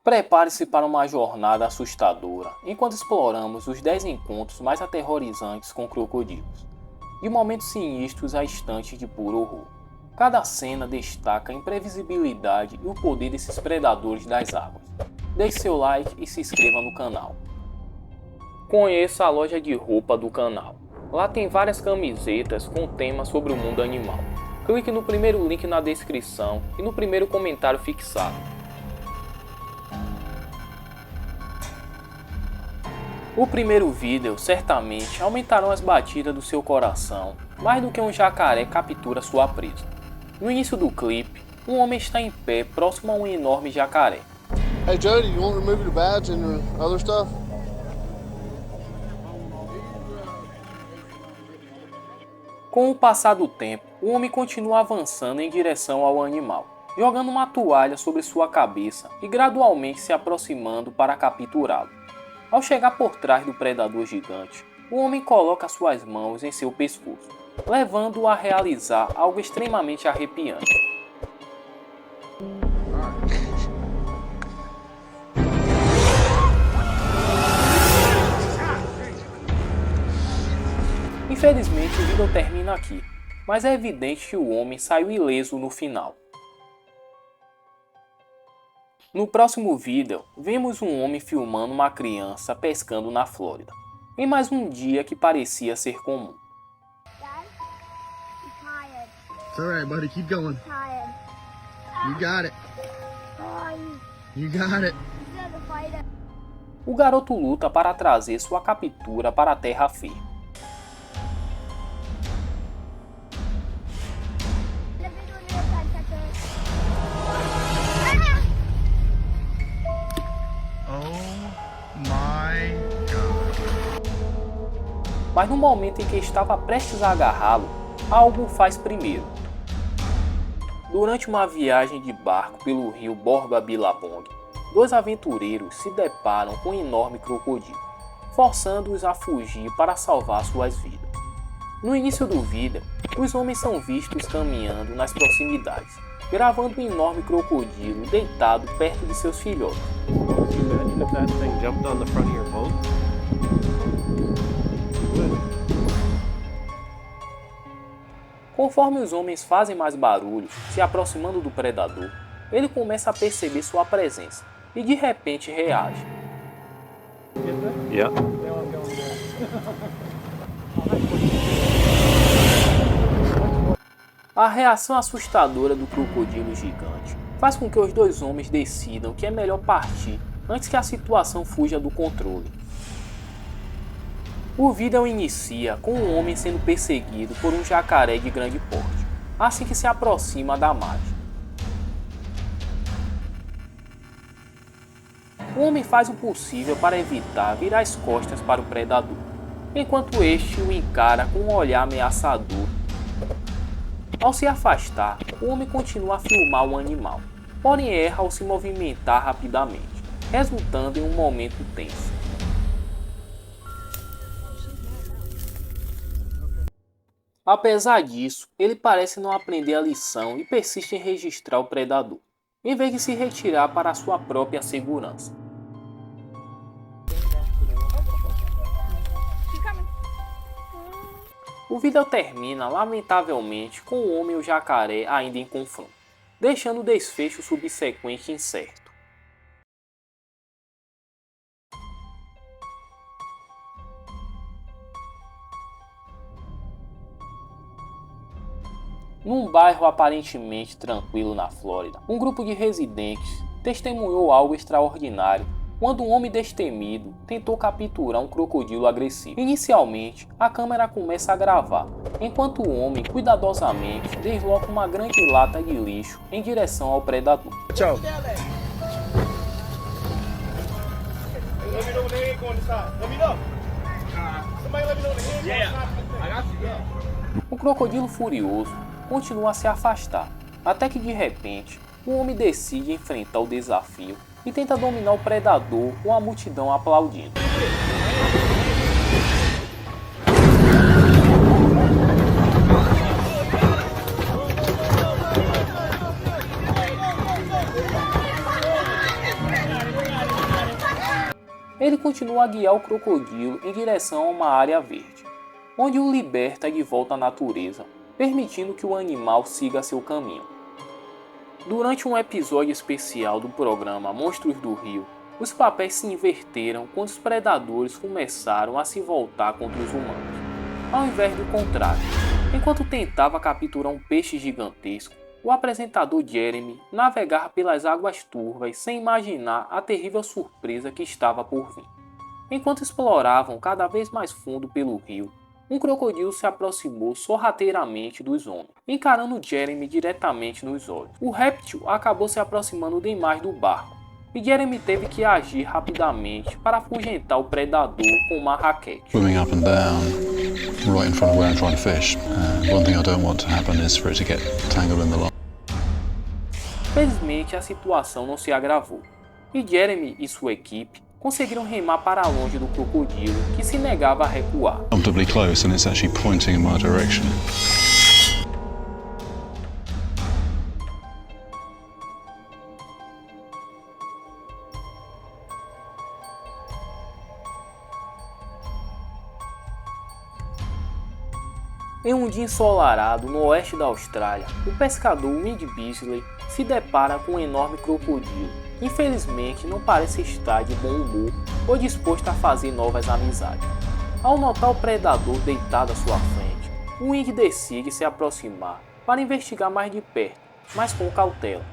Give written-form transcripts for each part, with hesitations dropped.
Prepare-se para uma jornada assustadora, enquanto exploramos os 10 encontros mais aterrorizantes com crocodilos, de momentos sinistros a instantes de puro horror. Cada cena destaca a imprevisibilidade e o poder desses predadores das águas. Deixe seu like e se inscreva no canal. Conheça a loja de roupa do canal. Lá tem várias camisetas com temas sobre o mundo animal. Clique no primeiro link na descrição e no primeiro comentário fixado. O primeiro vídeo certamente aumentará as batidas do seu coração, mais do que um jacaré captura sua presa. No início do clipe, um homem está em pé próximo a um enorme jacaré. Hey Jody, you want to remove your badge and your other stuff? Com o passar do tempo, o homem continua avançando em direção ao animal, jogando uma toalha sobre sua cabeça e gradualmente se aproximando para capturá-lo. Ao chegar por trás do predador gigante, o homem coloca suas mãos em seu pescoço, levando-o a realizar algo extremamente arrepiante. Infelizmente o vídeo termina aqui, mas é evidente que o homem saiu ileso no final. No próximo vídeo, vemos um homem filmando uma criança pescando na Flórida, em mais um dia que parecia ser comum. It's alright, buddy. Keep going. You got it. You got it. O garoto luta para trazer sua captura para a terra firme. Mas no momento em que estava prestes a agarrá-lo, algo o faz primeiro. Durante uma viagem de barco pelo rio Borba-Billabong, dois aventureiros se deparam com um enorme crocodilo, forçando-os a fugir para salvar suas vidas. No início do vídeo, os homens são vistos caminhando nas proximidades, gravando um enorme crocodilo deitado perto de seus filhotes. Conforme os homens fazem mais barulhos, se aproximando do predador, ele começa a perceber sua presença e de repente reage. Yeah. A reação assustadora do crocodilo gigante faz com que os dois homens decidam que é melhor partir antes que a situação fuja do controle. O vídeo inicia com um homem sendo perseguido por um jacaré de grande porte, assim que se aproxima da margem. O homem faz o possível para evitar virar as costas para o predador, enquanto este o encara com um olhar ameaçador. Ao se afastar, o homem continua a filmar o animal, porém erra ao se movimentar rapidamente, resultando em um momento tenso. Apesar disso, ele parece não aprender a lição e persiste em registrar o predador, em vez de se retirar para a sua própria segurança. O vídeo termina, lamentavelmente, com o homem e o jacaré ainda em confronto, deixando o desfecho subsequente incerto. Num bairro aparentemente tranquilo na Flórida, um grupo de residentes testemunhou algo extraordinário quando um homem destemido tentou capturar um crocodilo agressivo. Inicialmente, a câmera começa a gravar, enquanto o homem cuidadosamente desloca uma grande lata de lixo em direção ao predador. Tchau. O crocodilo furioso continua a se afastar, até que de repente, o homem decide enfrentar o desafio e tenta dominar o predador com a multidão aplaudindo. ele continua a guiar o crocodilo em direção a uma área verde, onde o liberta de volta à natureza, permitindo que o animal siga seu caminho. Durante um episódio especial do programa Monstros do Rio, os papéis se inverteram quando os predadores começaram a se voltar contra os humanos, ao invés do contrário. Enquanto tentava capturar um peixe gigantesco, o apresentador Jeremy navegava pelas águas turvas sem imaginar a terrível surpresa que estava por vir. Enquanto exploravam cada vez mais fundo pelo rio, um crocodilo se aproximou sorrateiramente dos homens, encarando Jeremy diretamente nos olhos. O réptil acabou se aproximando demais do barco, e Jeremy teve que agir rapidamente para afugentar o predador com uma raquete. Swimming up and down, right in front of where I'm trying to fish. One thing I don't want to happen is for it to get tangled in the line. Felizmente a situação não se agravou, e Jeremy e sua equipe conseguiram remar para longe do crocodilo, que se negava a recuar. Comfortably close and it's actually pointing in my direction. Em um dia ensolarado no oeste da Austrália, o pescador Wing Beasley se depara com um enorme crocodilo, que infelizmente não parece estar de bom humor ou disposto a fazer novas amizades. Ao notar o predador deitado à sua frente, o Wing decide se aproximar para investigar mais de perto, mas com cautela.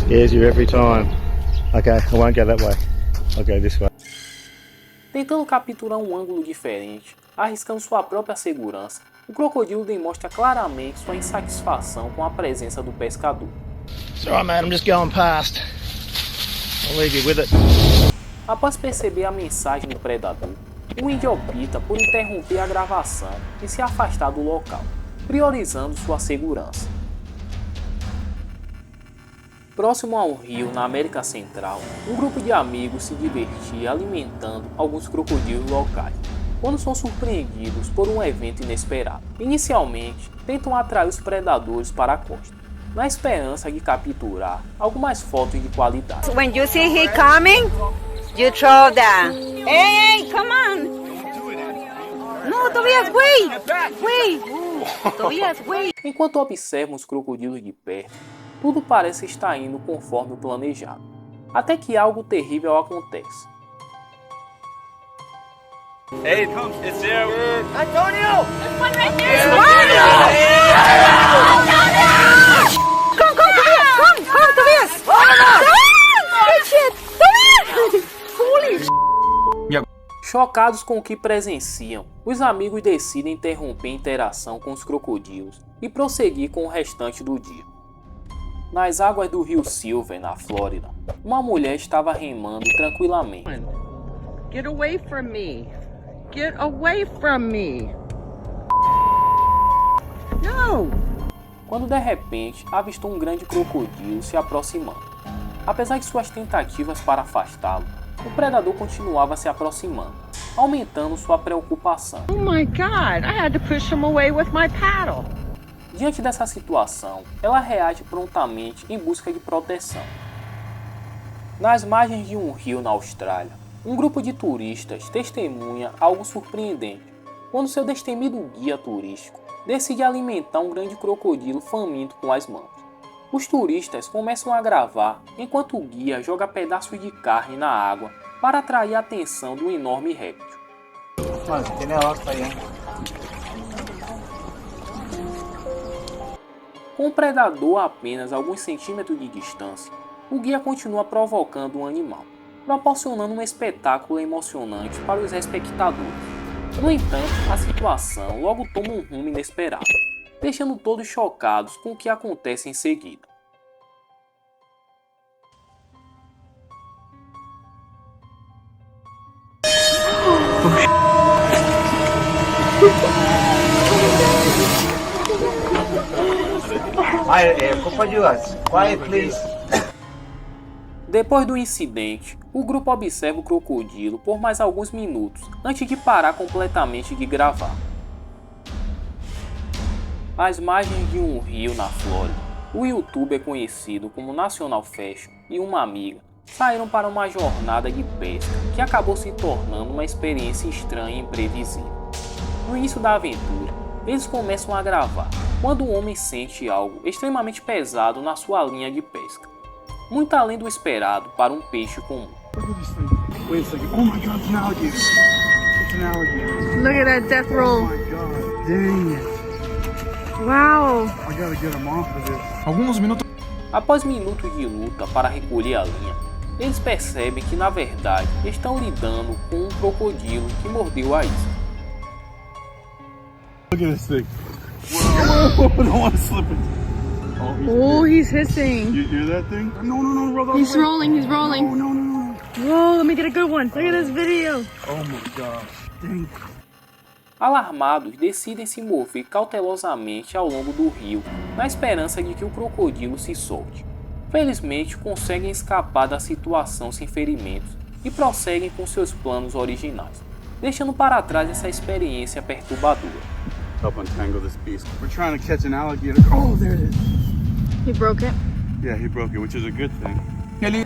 Scares you every time. Okay, I won't go that way. I'll go this way. Tentando capturar um ângulo diferente, arriscando sua própria segurança, o crocodilo demonstra claramente sua insatisfação com a presença do pescador. Sorry, mate, I'm just going past. I'll leave you with it. Após perceber a mensagem do predador, o índio opta por interromper a gravação e se afastar do local, priorizando sua segurança. Próximo a um rio na América Central, um grupo de amigos se divertia alimentando alguns crocodilos locais, quando são surpreendidos por um evento inesperado. Inicialmente, tentam atrair os predadores para a costa, na esperança de capturar algumas fotos de qualidade. When you see he coming, you throw them. Hey, come on! No, Tobias, wait! Tobias, wait! Enquanto observam os crocodilos de perto, tudo parece estar indo conforme o planejado, até que algo terrível acontece. Hey, it's there. Antonio! There's one right there! Come, Tobias! Holy Chocados com o que presenciam, os amigos decidem interromper a interação com os crocodilos e prosseguir com o restante do dia. Nas águas do rio Silver, na Flórida, uma mulher estava remando tranquilamente. Get away from me. Get away from me. No! Quando de repente avistou um grande crocodilo se aproximando. Apesar de suas tentativas para afastá-lo, o predador continuava se aproximando, aumentando sua preocupação. Oh my God, I had to push him away with my paddle. Diante dessa situação, ela reage prontamente em busca de proteção. Nas margens de um rio na Austrália, um grupo de turistas testemunha algo surpreendente, quando seu destemido guia turístico decide alimentar um grande crocodilo faminto com as mãos. Os turistas começam a gravar enquanto o guia joga pedaços de carne na água para atrair a atenção do enorme réptil. Com o predador a apenas alguns centímetros de distância, o guia continua provocando o animal, proporcionando um espetáculo emocionante para os espectadores. No entanto, a situação logo toma um rumo inesperado, deixando todos chocados com o que acontece em seguida. Quiet, please. Depois do incidente, o grupo observa o crocodilo por mais alguns minutos antes de parar completamente de gravar. Às margens de um rio na Flórida, o youtuber conhecido como National Fashion e uma amiga Saíram para uma jornada de pesca que acabou se tornando uma experiência estranha e imprevisível. No início da aventura, eles começam a gravar quando o homem sente algo extremamente pesado na sua linha de pesca, muito além do esperado para um peixe comum. Look at this thing. Wait a second. Oh my god, it's an alligator. It's an alligator. Look at that death roll. Oh my god. Dang it. Wow. I gotta get him off of this. Alguns minutos Após minutos de luta para recolher a linha, eles percebem que na verdade estão lidando com um crocodilo que mordeu a isca. Look at this thing. Whoa, I don't want to slip it. Oh, he's hissing. You hear that thing? No, no, no, roll the He's other way. rolling, he's Oh, rolling. no, no, no. Whoa, let me get a good one. Look at this video. Oh my gosh. Dang. Alarmados, decidem se mover cautelosamente ao longo do rio, na esperança de que o crocodilo se solte. Felizmente, conseguem escapar da situação sem ferimentos e prosseguem com seus planos originais, deixando para trás essa experiência perturbadora. Help untangle this beast. We're trying to catch an alligator. Oh, there it is. He broke it. Yeah, he broke it, which is a good thing. ele